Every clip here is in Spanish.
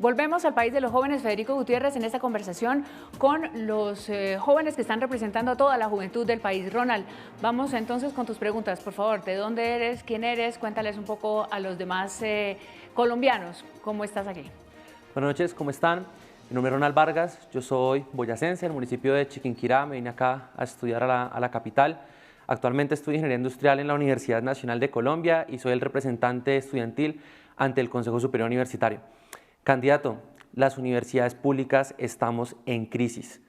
Volvemos al país de los jóvenes, Federico Gutiérrez, en esta conversación con los jóvenes que están representando a toda la juventud del país. Ronald, vamos entonces con tus preguntas, por favor. ¿De dónde eres? ¿Quién eres? Cuéntales un poco a los demás colombianos cómo estás aquí. Buenas noches, ¿cómo están? Mi nombre es Ronald Vargas, yo soy boyacense, del municipio de Chiquinquirá. Me vine acá a estudiar a la capital. Actualmente estudio Ingeniería Industrial en la Universidad Nacional de Colombia y soy el representante estudiantil ante el Consejo Superior Universitario. Candidato, las universidades públicas estamos en crisis.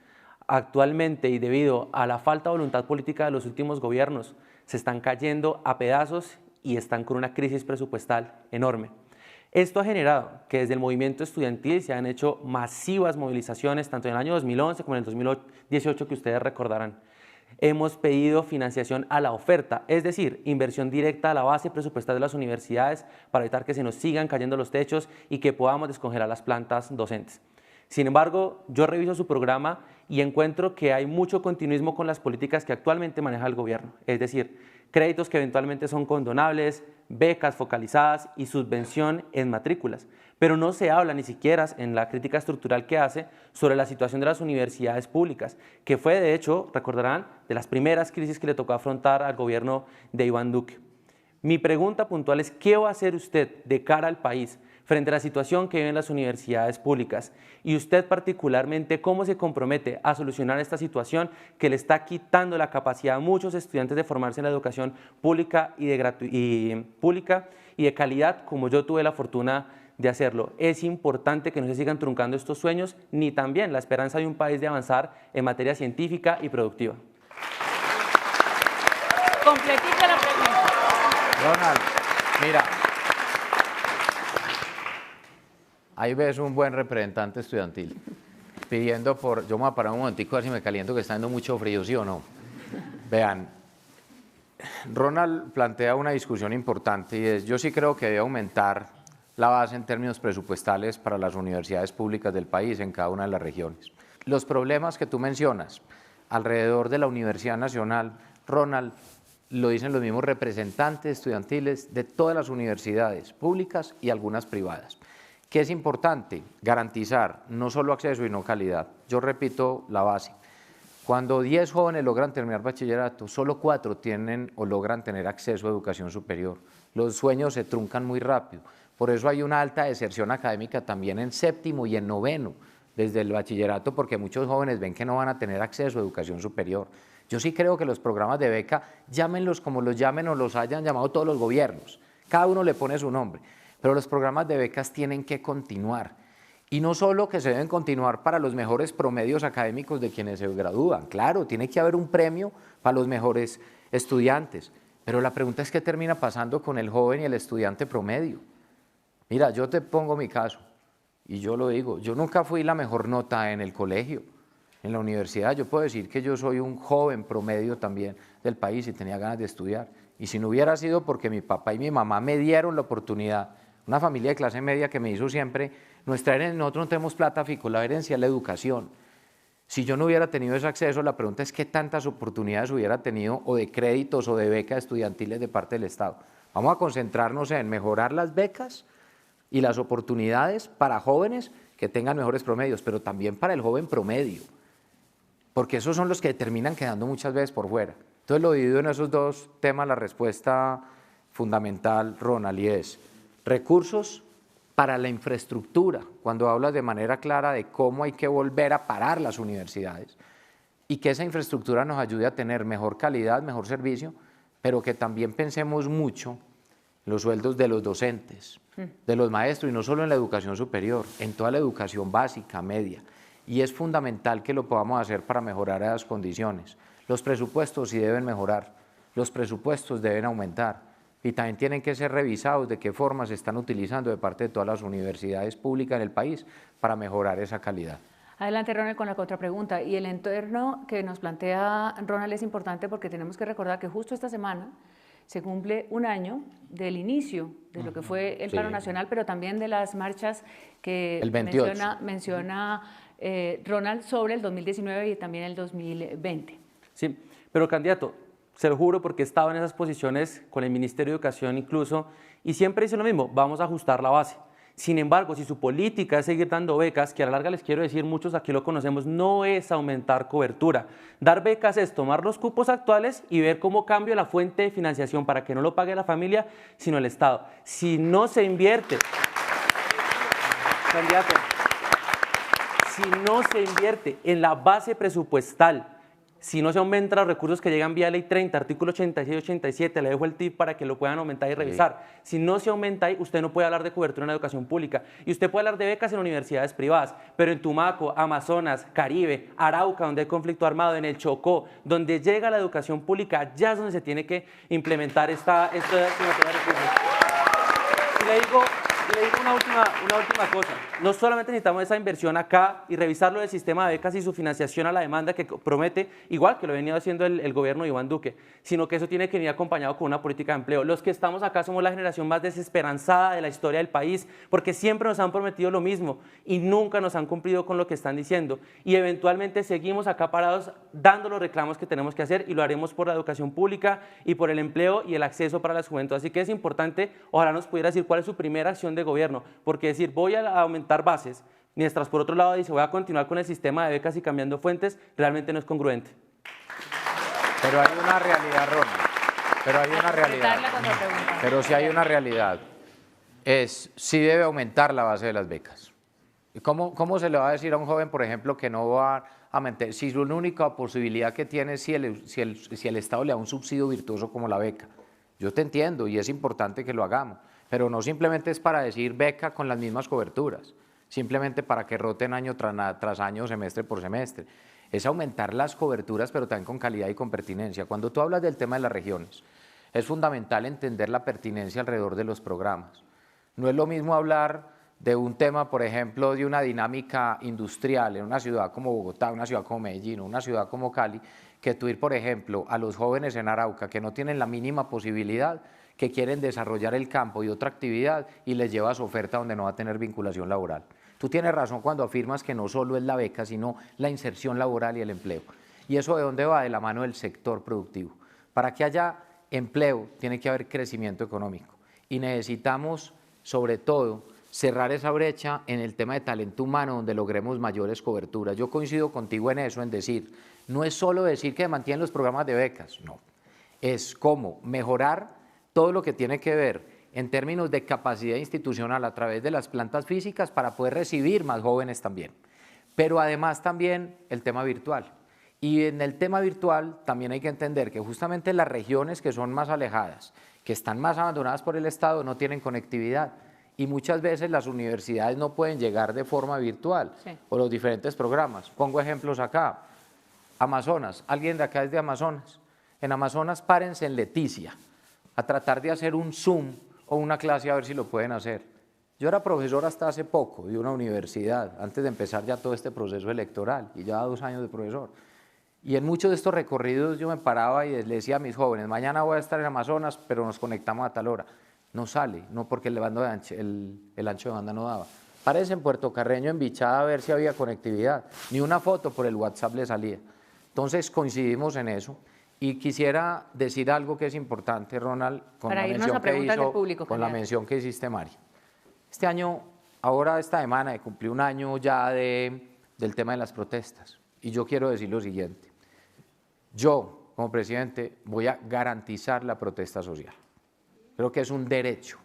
Actualmente, y debido a la falta de voluntad política de los últimos gobiernos, se están cayendo a pedazos y están con una crisis presupuestal enorme. Esto ha generado que desde el movimiento estudiantil se han hecho masivas movilizaciones, tanto en el año 2011 como en el 2018, que ustedes recordarán. Hemos pedido financiación a la oferta, es decir, inversión directa a la base presupuestal de las universidades para evitar que se nos sigan cayendo los techos y que podamos descongelar las plantas docentes. Sin embargo, yo reviso su programa y encuentro que hay mucho continuismo con las políticas que actualmente maneja el gobierno, es decir, créditos que eventualmente son condonables, becas focalizadas y subvención en matrículas. Pero no se habla ni siquiera en la crítica estructural que hace sobre la situación de las universidades públicas, que fue de hecho, recordarán, de las primeras crisis que le tocó afrontar al gobierno de Iván Duque. Mi pregunta puntual es, ¿qué va a hacer usted de cara al país frente a la situación que viven las universidades públicas? Y usted particularmente, ¿cómo se compromete a solucionar esta situación que le está quitando la capacidad a muchos estudiantes de formarse en la educación pública y de calidad, como yo tuve la fortuna de hacerlo? Es importante que no se sigan truncando estos sueños, ni también la esperanza de un país de avanzar en materia científica y productiva. Completita la pregunta. Ronald, mira, ahí ves un buen representante estudiantil pidiendo por... Yo me voy a parar un momentico a ver si me caliento, que está haciendo mucho frío, ¿sí o no? Vean, Ronald plantea una discusión importante y es, yo sí creo que debe aumentar la base en términos presupuestales para las universidades públicas del país en cada una de las regiones. Los problemas que tú mencionas alrededor de la Universidad Nacional, Ronald, lo dicen los mismos representantes estudiantiles de todas las universidades públicas y algunas privadas. ¿Qué es importante? Garantizar no solo acceso, sino calidad. Yo repito la base. Cuando 10 jóvenes logran terminar bachillerato, solo 4 tienen o logran tener acceso a educación superior. Los sueños se truncan muy rápido. Por eso hay una alta deserción académica también en séptimo y en noveno, desde el bachillerato, porque muchos jóvenes ven que no van a tener acceso a educación superior. Yo sí creo que los programas de beca, llámenlos como los llamen o los hayan llamado todos los gobiernos, cada uno le pone su nombre, pero los programas de becas tienen que continuar. Y no solo que se deben continuar para los mejores promedios académicos de quienes se gradúan, claro, tiene que haber un premio para los mejores estudiantes, pero la pregunta es qué termina pasando con el joven y el estudiante promedio. Mira, yo te pongo mi caso, y yo lo digo, yo nunca fui la mejor nota en el colegio, en la universidad. Yo puedo decir que yo soy un joven promedio también del país y tenía ganas de estudiar. Y si no hubiera sido porque mi papá y mi mamá me dieron la oportunidad, una familia de clase media que me hizo siempre, nosotros no tenemos plata fijo, la herencia es la educación. Si yo no hubiera tenido ese acceso, la pregunta es qué tantas oportunidades hubiera tenido o de créditos o de becas estudiantiles de parte del Estado. Vamos a concentrarnos en mejorar las becas y las oportunidades para jóvenes que tengan mejores promedios, pero también para el joven promedio, porque esos son los que terminan quedando muchas veces por fuera. Entonces lo divido en esos dos temas, la respuesta fundamental, Ronald, y es recursos para la infraestructura, cuando hablas de manera clara de cómo hay que volver a parar las universidades, y que esa infraestructura nos ayude a tener mejor calidad, mejor servicio, pero que también pensemos mucho los sueldos de los docentes, de los maestros, y no solo en la educación superior, en toda la educación básica, media. Y es fundamental que lo podamos hacer para mejorar esas condiciones. Los presupuestos sí deben mejorar, los presupuestos deben aumentar y también tienen que ser revisados de qué forma se están utilizando de parte de todas las universidades públicas en el país para mejorar esa calidad. Adelante, Ronald, con la contrapregunta. Y el entorno que nos plantea Ronald es importante porque tenemos que recordar que justo esta semana se cumple un año del inicio de lo que fue el paro nacional, pero también de las marchas que menciona Ronald sobre el 2019 y también el 2020. Sí, pero candidato, se lo juro porque he estado en esas posiciones con el Ministerio de Educación incluso, y siempre dice lo mismo, vamos a ajustar la base. Sin embargo, si su política es seguir dando becas, que a la larga les quiero decir, muchos aquí lo conocemos, no es aumentar cobertura. Dar becas es tomar los cupos actuales y ver cómo cambia la fuente de financiación para que no lo pague la familia, sino el Estado. Si no se invierte, candidato, si no se invierte en la base presupuestal, si no se aumentan los recursos que llegan vía Ley 30, artículo 86 y 87, le dejo el tip para que lo puedan aumentar y revisar. Si no se aumenta ahí, usted no puede hablar de cobertura en la educación pública. Y usted puede hablar de becas en universidades privadas, pero en Tumaco, Amazonas, Caribe, Arauca, donde hay conflicto armado, en el Chocó, donde llega la educación pública, ya es donde se tiene que implementar esta asignatura de recursos. Y le digo una última cosa. No solamente necesitamos esa inversión acá y revisarlo del sistema de becas y su financiación a la demanda que promete, igual que lo ha venido haciendo el gobierno de Iván Duque, sino que eso tiene que venir acompañado con una política de empleo. Los que estamos acá somos la generación más desesperanzada de la historia del país, porque siempre nos han prometido lo mismo y nunca nos han cumplido con lo que están diciendo. Y eventualmente seguimos acá parados dando los reclamos que tenemos que hacer y lo haremos por la educación pública y por el empleo y el acceso para la juventud. Así que es importante, ojalá nos pudiera decir cuál es su primera acción de gobierno, porque decir voy a aumentar bases, mientras por otro lado dice voy a continuar con el sistema de becas y cambiando fuentes, realmente no es congruente. Pero hay una realidad, Ronald, pero hay una realidad, pero si hay una realidad, sí debe aumentar la base de las becas. ¿Cómo se le va a decir a un joven, por ejemplo, que no va a mantener, si la única posibilidad que tiene es si el Estado le da un subsidio virtuoso como la beca? Yo te entiendo y es importante que lo hagamos, pero no simplemente es para decir beca con las mismas coberturas, simplemente para que roten año tras año, semestre por semestre. Es aumentar las coberturas, pero también con calidad y con pertinencia. Cuando tú hablas del tema de las regiones, es fundamental entender la pertinencia alrededor de los programas. No es lo mismo hablar de un tema, por ejemplo, de una dinámica industrial en una ciudad como Bogotá, una ciudad como Medellín, una ciudad como Cali, que tú ir, por ejemplo, a los jóvenes en Arauca que no tienen la mínima posibilidad, que quieren desarrollar el campo y otra actividad y les llevas oferta donde no va a tener vinculación laboral. Tú tienes razón cuando afirmas que no solo es la beca, sino la inserción laboral y el empleo. ¿Y eso de dónde va? De la mano del sector productivo. Para que haya empleo tiene que haber crecimiento económico y necesitamos, sobre todo, cerrar esa brecha en el tema de talento humano donde logremos mayores coberturas. Yo coincido contigo en eso, en decir, no es solo decir que mantienen los programas de becas, no, es cómo mejorar todo lo que tiene que ver en términos de capacidad institucional a través de las plantas físicas para poder recibir más jóvenes también. Pero además también el tema virtual. Y en el tema virtual también hay que entender que justamente las regiones que son más alejadas, que están más abandonadas por el Estado, no tienen conectividad. Y muchas veces las universidades no pueden llegar de forma virtual, sí, o los diferentes programas. Pongo ejemplos acá. Amazonas, ¿alguien de acá es de Amazonas? En Amazonas párense en Leticia a tratar de hacer un Zoom o una clase a ver si lo pueden hacer. Yo era profesor hasta hace poco de una universidad, antes de empezar ya todo este proceso electoral, y ya 2 años de profesor. Y en muchos de estos recorridos yo me paraba y le decía a mis jóvenes, mañana voy a estar en Amazonas, pero nos conectamos a tal hora. No sale, no porque el ancho de banda no daba. Parece en Puerto Carreño, en Bichada, a ver si había conectividad. Ni una foto por el WhatsApp le salía. Entonces coincidimos en eso. Y quisiera decir algo que es importante, Ronald, con la mención que hiciste, Mari. Este año, ahora esta semana, cumplí un año ya del tema de las protestas. Y yo quiero decir lo siguiente. Yo, como presidente, voy a garantizar la protesta social. Creo que es un derecho,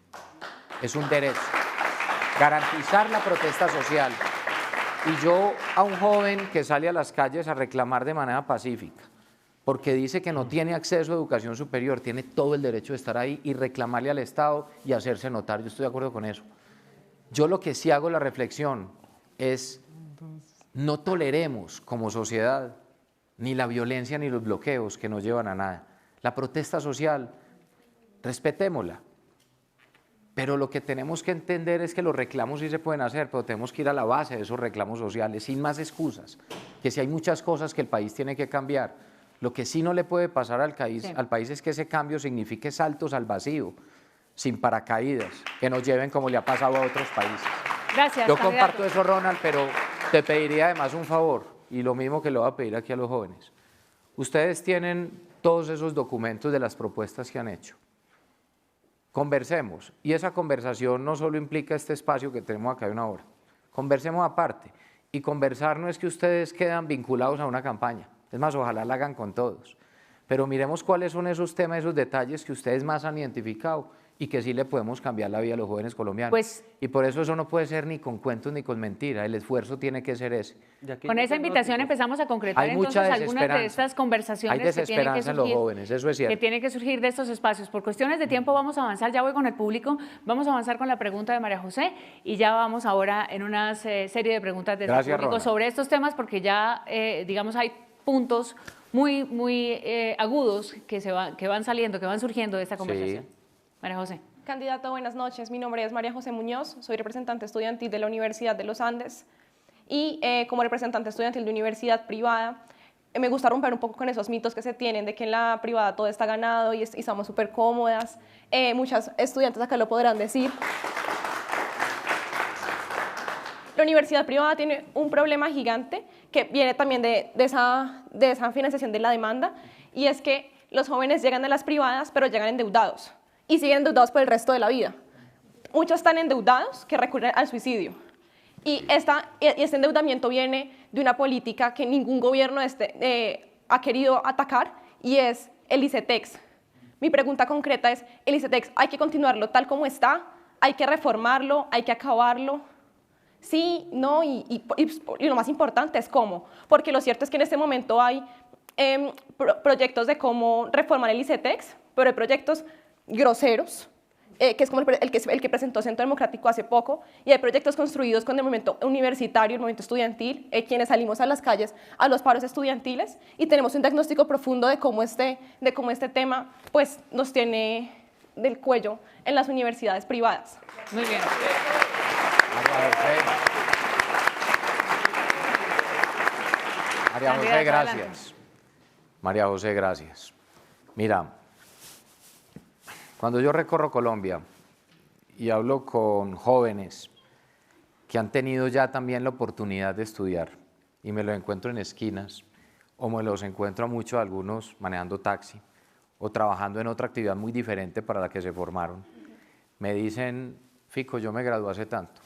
garantizar la protesta social. Y yo a un joven que sale a las calles a reclamar de manera pacífica, porque dice que no tiene acceso a educación superior, tiene todo el derecho de estar ahí y reclamarle al Estado y hacerse notar. Yo estoy de acuerdo con eso. Yo lo que sí hago la reflexión es no toleremos como sociedad ni la violencia ni los bloqueos que no llevan a nada. La protesta social, respetémosla, pero lo que tenemos que entender es que los reclamos sí se pueden hacer, pero tenemos que ir a la base de esos reclamos sociales, sin más excusas, que si hay muchas cosas que el país tiene que cambiar, lo que sí no le puede pasar al país es que ese cambio signifique saltos al vacío, sin paracaídas, que nos lleven como le ha pasado a otros países. Gracias, yo comparto eso, Ronald, pero te pediría además un favor, y lo mismo que le voy a pedir aquí a los jóvenes. Ustedes tienen todos esos documentos de las propuestas que han hecho. conversemos. Y esa conversación no solo implica este espacio que tenemos acá de 1 hora, conversemos aparte. Y conversar no es que ustedes quedan vinculados a una campaña, es más, ojalá la hagan con todos. Pero miremos cuáles son esos temas, esos detalles que ustedes más han identificado y que sí le podemos cambiar la vida a los jóvenes colombianos. Pues, y por eso no puede ser ni con cuentos ni con mentiras, el esfuerzo tiene que ser ese. Con esa invitación empezamos a concretar entonces algunas de estas conversaciones hay desesperanza en los jóvenes, eso es cierto. Que tienen que surgir de estos espacios. Por cuestiones de tiempo vamos a avanzar, ya voy con el público, vamos a avanzar con la pregunta de María José y ya vamos ahora en una serie de preguntas del público sobre estos temas porque ya, digamos, hay puntos muy agudos que van saliendo, que van surgiendo de esta conversación. Sí. María José. Candidato, buenas noches. Mi nombre es María José Muñoz, soy representante estudiantil de la Universidad de los Andes y como representante estudiantil de universidad privada, me gusta romper un poco con esos mitos que se tienen de que en la privada todo está ganado y estamos súper cómodas. Muchas estudiantes acá lo podrán decir. La universidad privada tiene un problema gigante que viene también de esa financiación de la demanda y es que los jóvenes llegan a las privadas pero llegan endeudados. Y siguen endeudados por el resto de la vida. Muchos están endeudados que recurren al suicidio. Y este endeudamiento viene de una política que ningún gobierno ha querido atacar y es el ICETEX. Mi pregunta concreta es, ¿el ICETEX hay que continuarlo tal como está? ¿Hay que reformarlo? ¿Hay que acabarlo? Sí, no, y lo más importante es cómo. Porque lo cierto es que en este momento hay proyectos de cómo reformar el ICETEX, pero hay proyectos groseros, que es como el que presentó Centro Democrático hace poco, y hay proyectos construidos con el movimiento universitario, el movimiento estudiantil, quienes salimos a las calles a los paros estudiantiles, y tenemos un diagnóstico profundo de cómo este tema pues, nos tiene del cuello en las universidades privadas. Muy bien. María José, gracias. María José, gracias. Mira, cuando yo recorro Colombia y hablo con jóvenes que han tenido ya también la oportunidad de estudiar y me los encuentro en esquinas o me los encuentro a muchos algunos manejando taxi o trabajando en otra actividad muy diferente para la que se formaron, me dicen, Fico, yo me gradué hace tanto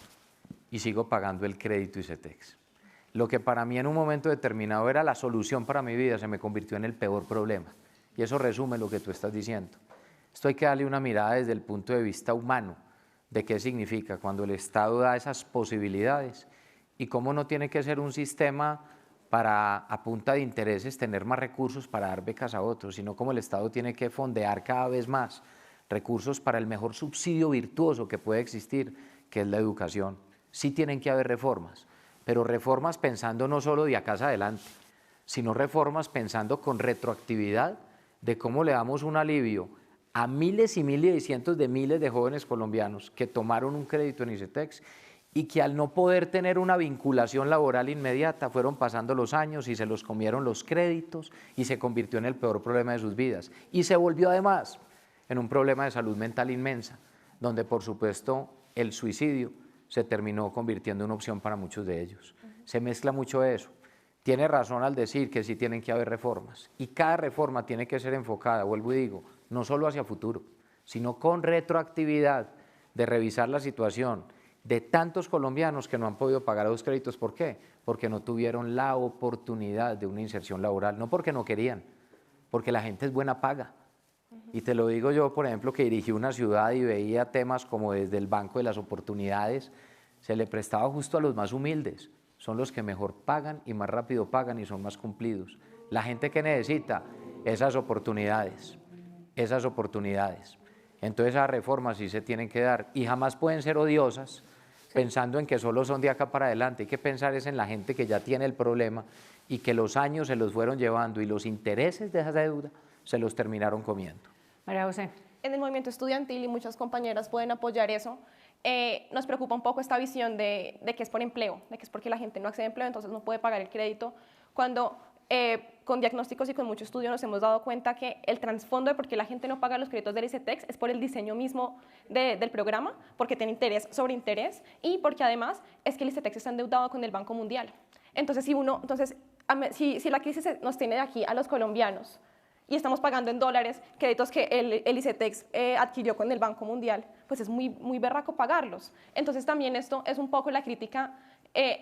y sigo pagando el crédito ICETEX. Lo que para mí en un momento determinado era la solución para mi vida se me convirtió en el peor problema y eso resume lo que tú estás diciendo. Esto hay que darle una mirada desde el punto de vista humano, de qué significa cuando el Estado da esas posibilidades y cómo no tiene que ser un sistema para, a punta de intereses, tener más recursos para dar becas a otros, sino como el Estado tiene que fondear cada vez más recursos para el mejor subsidio virtuoso que puede existir, que es la educación. Sí tienen que haber reformas, pero reformas pensando no solo de acá hacia adelante, sino reformas pensando con retroactividad de cómo le damos un alivio a miles y miles y cientos de miles de jóvenes colombianos que tomaron un crédito en ICETEX y que al no poder tener una vinculación laboral inmediata fueron pasando los años y se los comieron los créditos y se convirtió en el peor problema de sus vidas. Y se volvió además en un problema de salud mental inmensa, donde por supuesto el suicidio se terminó convirtiendo en una opción para muchos de ellos. Se mezcla mucho eso. Tiene razón al decir que sí tienen que haber reformas y cada reforma tiene que ser enfocada, vuelvo y digo, no solo hacia futuro, sino con retroactividad de revisar la situación de tantos colombianos que no han podido pagar los créditos. ¿Por qué? Porque no tuvieron la oportunidad de una inserción laboral, no porque no querían, porque la gente es buena paga. Y te lo digo yo, por ejemplo, que dirigí una ciudad y veía temas como desde el Banco de las Oportunidades, se le prestaba justo a los más humildes, son los que mejor pagan y más rápido pagan y son más cumplidos. La gente que necesita esas oportunidades. Entonces esas reformas sí se tienen que dar y jamás pueden ser odiosas pensando en que solo son de acá para adelante. Hay que pensar es en la gente que ya tiene el problema y que los años se los fueron llevando y los intereses de esa deuda se los terminaron comiendo. María José. En el movimiento estudiantil, y muchas compañeras pueden apoyar eso, nos preocupa un poco esta visión de que es por empleo, de que es porque la gente no accede a empleo, entonces no puede pagar el crédito, cuando con diagnósticos y con mucho estudio nos hemos dado cuenta que el trasfondo de por qué la gente no paga los créditos del ICETEX es por el diseño mismo del programa, porque tiene interés sobre interés y porque además es que el ICETEX está endeudado con el Banco Mundial. Entonces, si la crisis nos tiene de aquí a los colombianos y estamos pagando en dólares créditos que el ICETEX adquirió con el Banco Mundial, pues es muy berraco pagarlos. Entonces también esto es un poco la crítica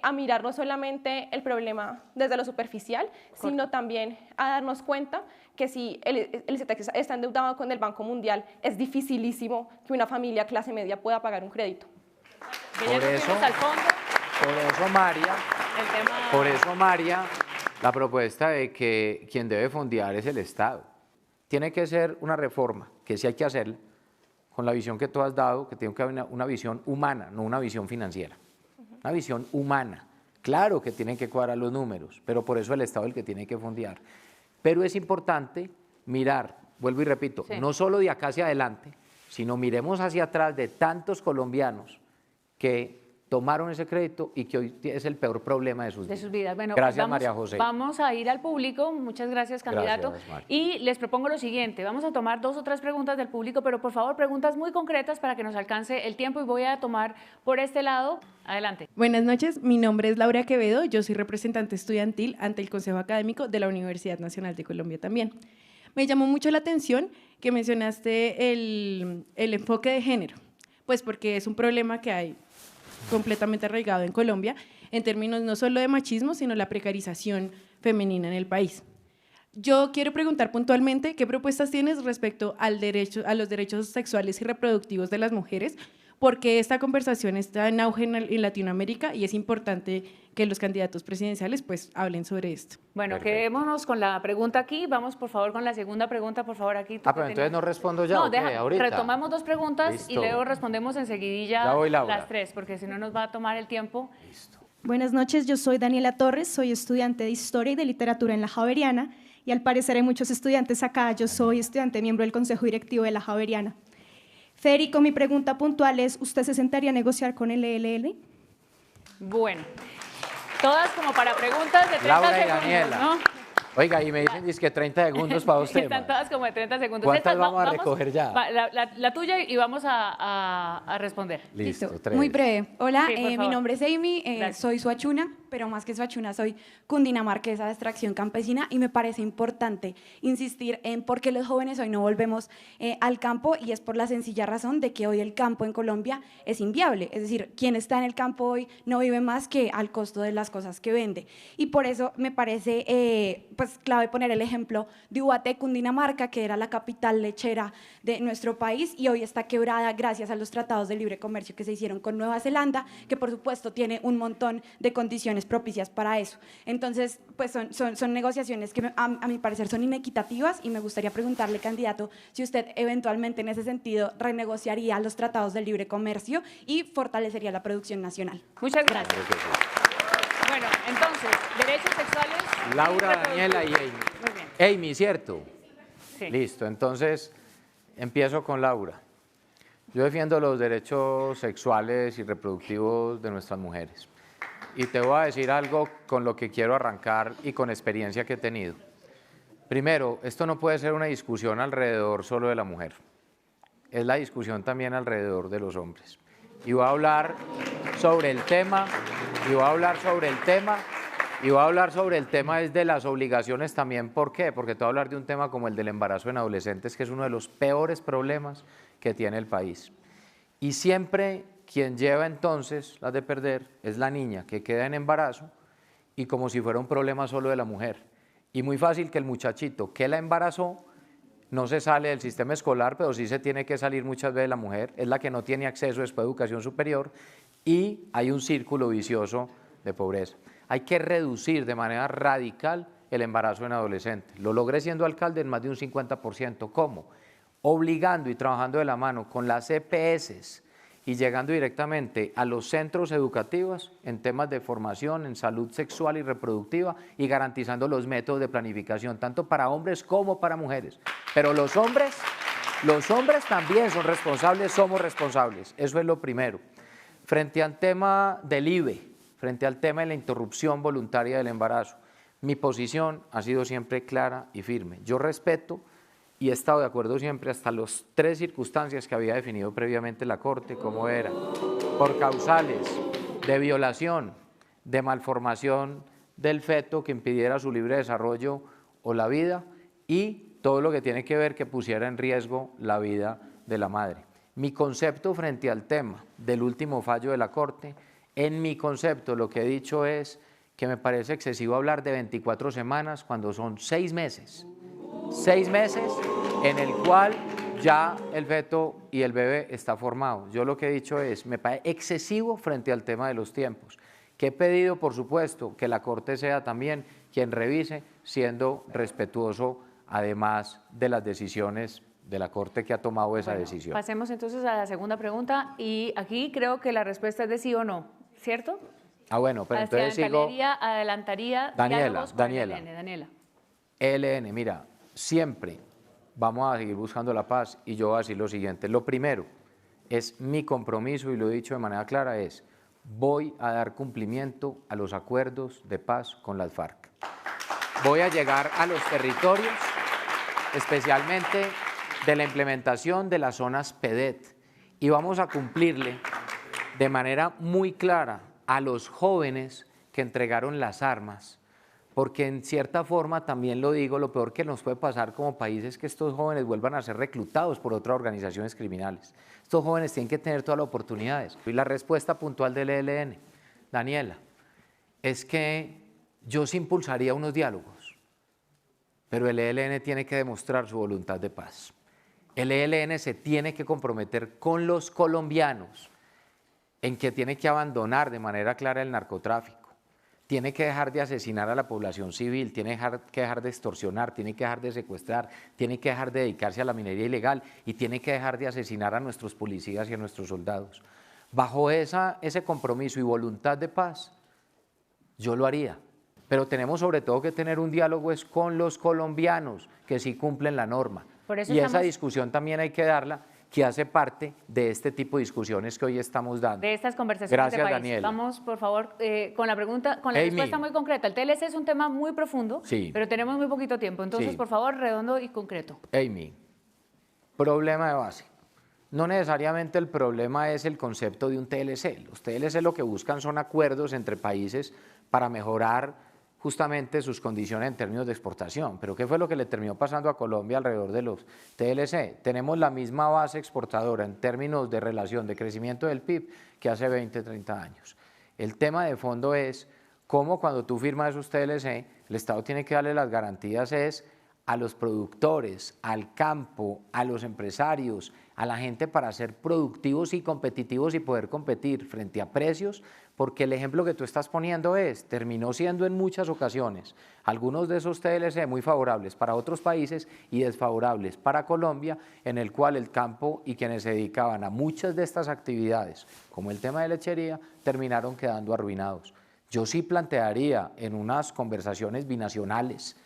a mirar no solamente el problema desde lo superficial, sino también a darnos cuenta que si el ICETEX está endeudado con el Banco Mundial, es dificilísimo que una familia clase media pueda pagar un crédito. Por eso, María, la propuesta de que quien debe fondear es el Estado. Tiene que ser una reforma, que sí hay que hacerla, con la visión que tú has dado, que tiene que haber una visión humana, no una visión financiera. Una visión humana. Claro que tienen que cuadrar los números, pero por eso el Estado es el que tiene que fondear. Pero es importante mirar, vuelvo y repito, no solo de acá hacia adelante, sino miremos hacia atrás de tantos colombianos que tomaron ese crédito y que hoy es el peor problema de sus vidas. Bueno, gracias, María José. Vamos a ir al público. Muchas gracias, candidato. Gracias, y les propongo lo siguiente. Vamos a tomar 2 o 3 preguntas del público, pero por favor, preguntas muy concretas para que nos alcance el tiempo y voy a tomar por este lado. Adelante. Buenas noches, mi nombre es Laura Quevedo, yo soy representante estudiantil ante el Consejo Académico de la Universidad Nacional de Colombia también. Me llamó mucho la atención que mencionaste el enfoque de género, pues porque es un problema que hay completamente arraigado en Colombia, en términos no solo de machismo, sino la precarización femenina en el país. Yo quiero preguntar puntualmente qué propuestas tienes respecto a los derechos sexuales y reproductivos de las mujeres, porque esta conversación está en auge en Latinoamérica y es importante que los candidatos presidenciales pues hablen sobre esto. Bueno, quedémonos con la pregunta aquí. Vamos, por favor, con la segunda pregunta, por favor, aquí. Pero entonces no respondo ya, no, ahorita. Retomamos 2 preguntas. Listo. Y luego respondemos enseguidilla las 3, porque si no nos va a tomar el tiempo. Listo. Buenas noches, yo soy Daniela Torres, soy estudiante de Historia y de Literatura en la Javeriana y al parecer hay muchos estudiantes acá, yo soy estudiante miembro del Consejo Directivo de la Javeriana. Federico, mi pregunta puntual es, ¿usted se sentaría a negociar con el ELN? Bueno, todas como para preguntas de 30 Laura y segundos, Daniela. ¿no? Oiga, y me dicen que 30 segundos para usted. Están todas como de 30 segundos. ¿Cuántas vamos a recoger ya? La tuya y vamos a responder. Listo, 3. Muy breve. Hola, Sí, mi nombre es Amy, soy suachuna, pero más que suachuna soy cundinamarquesa de extracción campesina y me parece importante insistir en por qué los jóvenes hoy no volvemos al campo y es por la sencilla razón de que hoy el campo en Colombia es inviable. Es decir, quien está en el campo hoy no vive más que al costo de las cosas que vende. Y por eso me parece pues clave poner el ejemplo de Ubaté, Cundinamarca, que era la capital lechera de nuestro país y hoy está quebrada gracias a los tratados de libre comercio que se hicieron con Nueva Zelanda, que por supuesto tiene un montón de condiciones propicias para eso. Entonces, pues son negociaciones que a mi parecer son inequitativas y me gustaría preguntarle, candidato, si usted eventualmente en ese sentido renegociaría los tratados de libre comercio y fortalecería la producción nacional. Muchas gracias. Bueno, entonces, derechos sexuales. Laura, Daniela y Amy. Muy bien. Amy, ¿cierto? Sí. Listo, entonces empiezo con Laura. Yo defiendo los derechos sexuales y reproductivos de nuestras mujeres. Y te voy a decir algo con lo que quiero arrancar y con experiencia que he tenido. Primero, esto no puede ser una discusión alrededor solo de la mujer. Es la discusión también alrededor de los hombres. Y voy a hablar sobre el tema, es de las obligaciones también. ¿Por qué? Porque te voy a hablar de un tema como el del embarazo en adolescentes, que es uno de los peores problemas que tiene el país. Y siempre quien lleva entonces las de perder es la niña que queda en embarazo y como si fuera un problema solo de la mujer. Y muy fácil que el muchachito que la embarazó no se sale del sistema escolar, pero sí se tiene que salir muchas veces la mujer, es la que no tiene acceso después a educación superior y hay un círculo vicioso de pobreza. Hay que reducir de manera radical el embarazo en adolescentes. Lo logré siendo alcalde en más de un 50%. ¿Cómo? Obligando y trabajando de la mano con las EPS y llegando directamente a los centros educativos en temas de formación, en salud sexual y reproductiva y garantizando los métodos de planificación, tanto para hombres como para mujeres. Pero los hombres también son responsables, somos responsables. Eso es lo primero. Frente al tema del IVE, frente al tema de la interrupción voluntaria del embarazo, mi posición ha sido siempre clara y firme. Yo respeto y he estado de acuerdo siempre hasta las 3 circunstancias que había definido previamente la Corte, como era por causales de violación, de malformación del feto que impidiera su libre desarrollo o la vida y todo lo que tiene que ver que pusiera en riesgo la vida de la madre. Mi concepto frente al tema del último fallo de la Corte, en mi concepto lo que he dicho es que me parece excesivo hablar de 24 semanas cuando son 6 meses. 6 meses en el cual ya el feto y el bebé está formado. Yo lo que he dicho es, me parece excesivo frente al tema de los tiempos, que he pedido, por supuesto, que la Corte sea también quien revise, siendo respetuoso, además de las decisiones de la Corte que ha tomado esa decisión. Pasemos entonces a la segunda pregunta, y aquí creo que la respuesta es de sí o no, ¿cierto? Ah, bueno, pero entonces sigo. Adelantaría Daniela. Daniela. ELN, mira, siempre vamos a seguir buscando la paz y yo voy a decir lo siguiente. Lo primero es mi compromiso, y lo he dicho de manera clara, es voy a dar cumplimiento a los acuerdos de paz con las FARC. Voy a llegar a los territorios, especialmente de la implementación de las zonas PEDET, y vamos a cumplirle de manera muy clara a los jóvenes que entregaron las armas, porque en cierta forma, también lo digo, lo peor que nos puede pasar como país es que estos jóvenes vuelvan a ser reclutados por otras organizaciones criminales. Estos jóvenes tienen que tener todas las oportunidades. Y la respuesta puntual del ELN, Daniela, es que yo sí impulsaría unos diálogos, pero el ELN tiene que demostrar su voluntad de paz. El ELN se tiene que comprometer con los colombianos en que tiene que abandonar de manera clara el narcotráfico, tiene que dejar de asesinar a la población civil, tiene que dejar de extorsionar, tiene que dejar de secuestrar, tiene que dejar de dedicarse a la minería ilegal y tiene que dejar de asesinar a nuestros policías y a nuestros soldados. Bajo ese compromiso y voluntad de paz, yo lo haría. Pero tenemos sobre todo que tener un diálogo es con los colombianos que sí cumplen la norma. Y esa discusión también hay que darla, que hace parte de este tipo de discusiones que hoy estamos dando. De estas conversaciones. Gracias, de país. Daniela. Vamos, por favor, con la pregunta, con la respuesta muy concreta. El TLC es un tema muy profundo, sí, pero tenemos muy poquito tiempo. Entonces, sí, por favor, redondo y concreto. Amy, problema de base. No necesariamente el problema es el concepto de un TLC. Los TLC lo que buscan son acuerdos entre países para mejorar justamente sus condiciones en términos de exportación. Pero ¿qué fue lo que le terminó pasando a Colombia alrededor de los TLC? Tenemos la misma base exportadora en términos de relación de crecimiento del PIB que hace 20, 30 años. El tema de fondo es cómo cuando tú firmas esos TLC, el Estado tiene que darle las garantías a los productores, al campo, a los empresarios, a la gente para ser productivos y competitivos y poder competir frente a precios, porque el ejemplo que tú estás poniendo terminó siendo en muchas ocasiones algunos de esos TLC muy favorables para otros países y desfavorables para Colombia, en el cual el campo y quienes se dedicaban a muchas de estas actividades, como el tema de lechería, terminaron quedando arruinados. Yo sí plantearía en unas conversaciones binacionales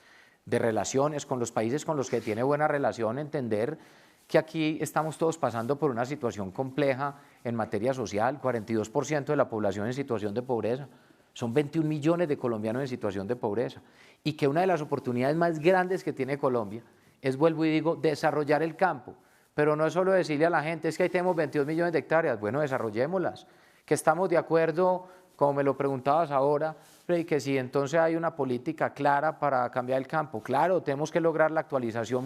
de relaciones con los países con los que tiene buena relación, entender que aquí estamos todos pasando por una situación compleja en materia social, 42% de la población en situación de pobreza, son 21 millones de colombianos en situación de pobreza, y que una de las oportunidades más grandes que tiene Colombia es, vuelvo y digo, desarrollar el campo, pero no es solo decirle a la gente, es que ahí tenemos 22 millones de hectáreas, bueno, desarrollémoslas, que estamos de acuerdo, como me lo preguntabas ahora, que si entonces hay una política clara para cambiar el campo, claro, tenemos que lograr la actualización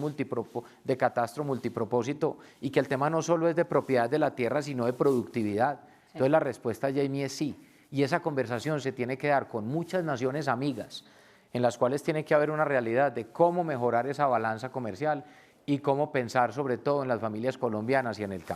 de catastro multipropósito y que el tema no solo es de propiedad de la tierra, sino de productividad. Sí. Entonces la respuesta, Jamie, es sí, y esa conversación se tiene que dar con muchas naciones amigas, en las cuales tiene que haber una realidad de cómo mejorar esa balanza comercial y cómo pensar sobre todo en las familias colombianas y en el campo.